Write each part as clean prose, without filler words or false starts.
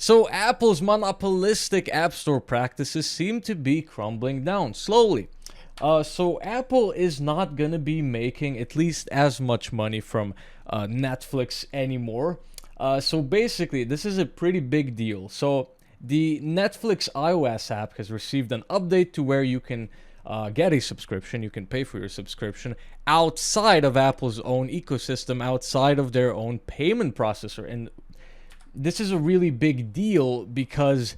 So Apple's monopolistic App Store practices seem to be crumbling down slowly. So Apple is not going to be making at least as much money from Netflix anymore. So basically, this is a pretty big deal. So the Netflix iOS app has received an update to where you can get a subscription. You can pay for your subscription outside of Apple's own ecosystem, outside of their own payment processor. And this is a really big deal because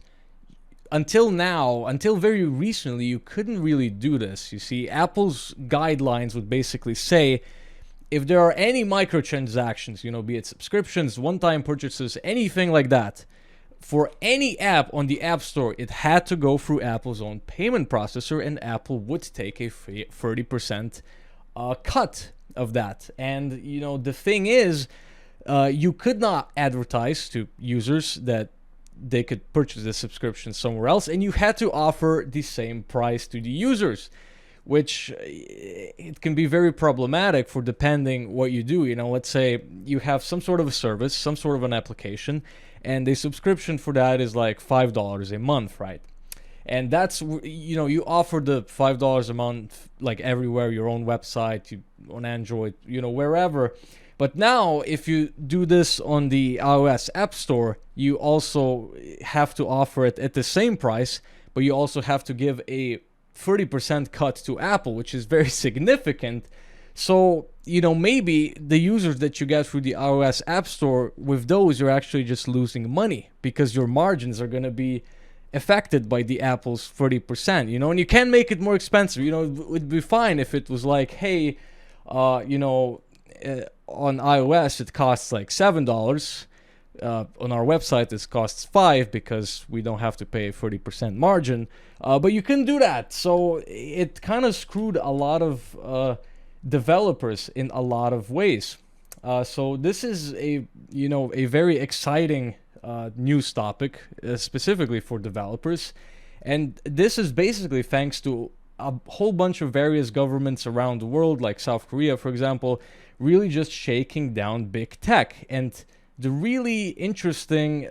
until now, until very recently, you couldn't really do this. You see, Apple's guidelines would basically say if there are any microtransactions, be it subscriptions, one-time purchases, anything like that, for any app on the App Store, it had to go through Apple's own payment processor, and Apple would take a 30% cut of that. And, the thing is, you could not advertise to users that they could purchase the subscription somewhere else, and you had to offer the same price to the users, which it can be very problematic for depending what you do. Let's say you have some sort of a service, some sort of an application, and the subscription for that is like $5 a month, right? And that's, you offer the $5 a month like everywhere, your own website, on Android, wherever. But now, if you do this on the iOS App Store, you also have to offer it at the same price, but you also have to give a 30% cut to Apple, which is very significant. So, maybe the users that you get through the iOS App Store, with those, you're actually just losing money because your margins are going to be affected by the Apple's 30%, and you can make it more expensive. It would be fine if it was like, hey, on iOS it costs like $7. On our website it costs $5 because we don't have to pay a 30% margin. But you can do that. So it kind of screwed a lot of developers in a lot of ways. So this is a very exciting news topic, specifically for developers. And this is basically thanks to a whole bunch of various governments around the world, like South Korea, for example, really just shaking down big tech. And the really interesting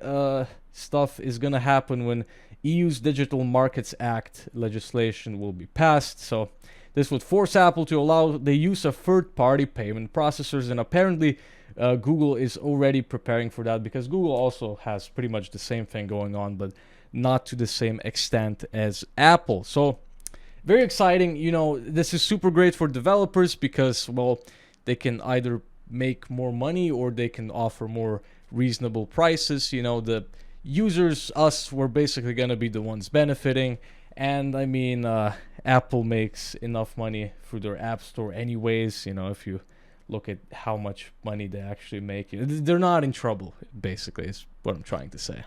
stuff is going to happen when EU's Digital Markets Act legislation will be passed. So this would force Apple to allow the use of third-party payment processors, and apparently Google is already preparing for that, because Google also has pretty much the same thing going on, but not to the same extent as Apple. So very exciting. This is super great for developers because, well, they can either make more money or they can offer more reasonable prices. The users, us, we're basically going to be the ones benefiting. And I mean, Apple makes enough money through their App Store anyways. If you look at how much money they actually make, they're not in trouble, basically, is what I'm trying to say.